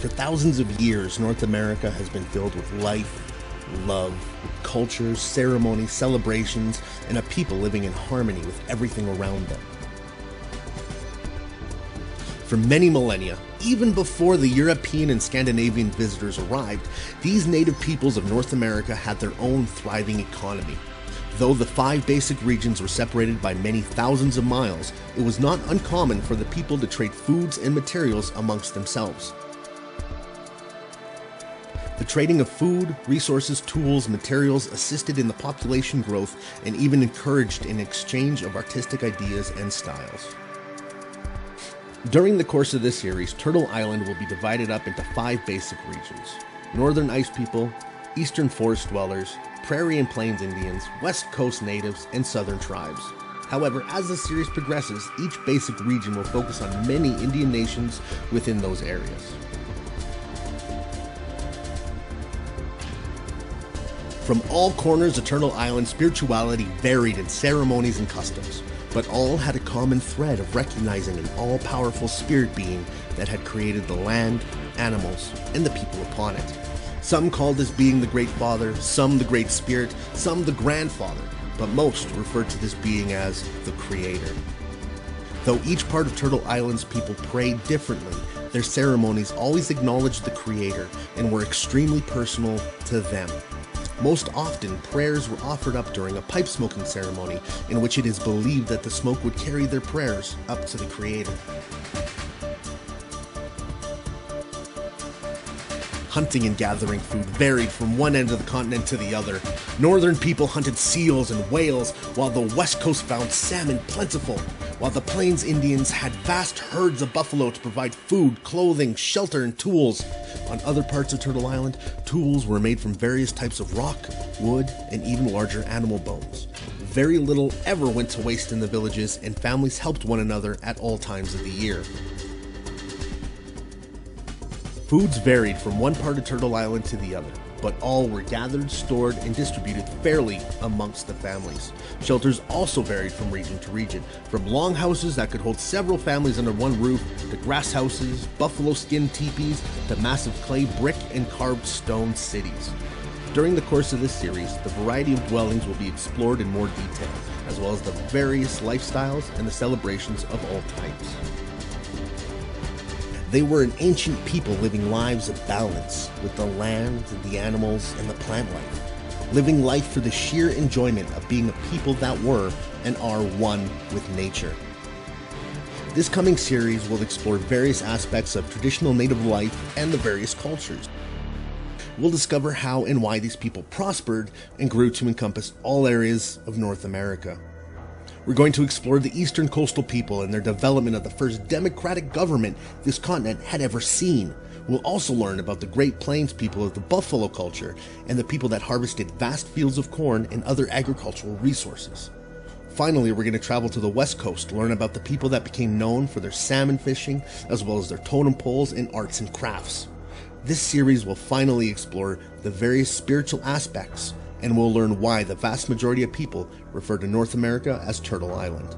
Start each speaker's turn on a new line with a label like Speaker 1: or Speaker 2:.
Speaker 1: For thousands of years, North America has been filled with life, love, cultures, ceremonies, celebrations, and a people living in harmony with everything around them. For many millennia, even before the European and Scandinavian visitors arrived, these native peoples of North America had their own thriving economy. Though the 5 basic regions were separated by many thousands of miles, it was not uncommon for the people to trade foods and materials amongst themselves. The trading of food, resources, tools, materials assisted in the population growth and even encouraged an exchange of artistic ideas and styles. During the course of this series, Turtle Island will be divided up into 5 basic regions: Northern Ice People, Eastern Forest Dwellers, Prairie and Plains Indians, West Coast Natives, and Southern Tribes. However, as the series progresses, each basic region will focus on many Indian nations within those areas. From all corners of Turtle Island, spirituality varied in ceremonies and customs, but all had a common thread of recognizing an all-powerful spirit being that had created the land, animals, and the people upon it. Some called this being the Great Father, some the Great Spirit, some the Grandfather, but most referred to this being as the Creator. Though each part of Turtle Island's people prayed differently, their ceremonies always acknowledged the Creator and were extremely personal to them. Most often, prayers were offered up during a pipe smoking ceremony in which it is believed that the smoke would carry their prayers up to the Creator. Hunting and gathering food varied from one end of the continent to the other. Northern people hunted seals and whales, while the West Coast found salmon plentiful, while the Plains Indians had vast herds of buffalo to provide food, clothing, shelter, and tools. On other parts of Turtle Island, tools were made from various types of rock, wood, and even larger animal bones. Very little ever went to waste in the villages, and families helped one another at all times of the year. Foods varied from one part of Turtle Island to the other, but all were gathered, stored, and distributed fairly amongst the families. Shelters also varied from region to region, from long houses that could hold several families under one roof, to grass houses, buffalo skin teepees, to massive clay, brick, and carved stone cities. During the course of this series, the variety of dwellings will be explored in more detail, as well as the various lifestyles and the celebrations of all types. They were an ancient people living lives of balance with the land, the animals, and the plant life, living life for the sheer enjoyment of being a people that were and are one with nature. This coming series will explore various aspects of traditional native life and the various cultures. We'll discover how and why these people prospered and grew to encompass all areas of North America. We're going to explore the eastern coastal people and their development of the first democratic government this continent had ever seen. We'll also learn about the Great Plains people of the buffalo culture and the people that harvested vast fields of corn and other agricultural resources. Finally, we're going to travel to the west coast to learn about the people that became known for their salmon fishing, as well as their totem poles and arts and crafts. This series will finally explore the various spiritual aspects, and we'll learn why the vast majority of people refer to North America as Turtle Island.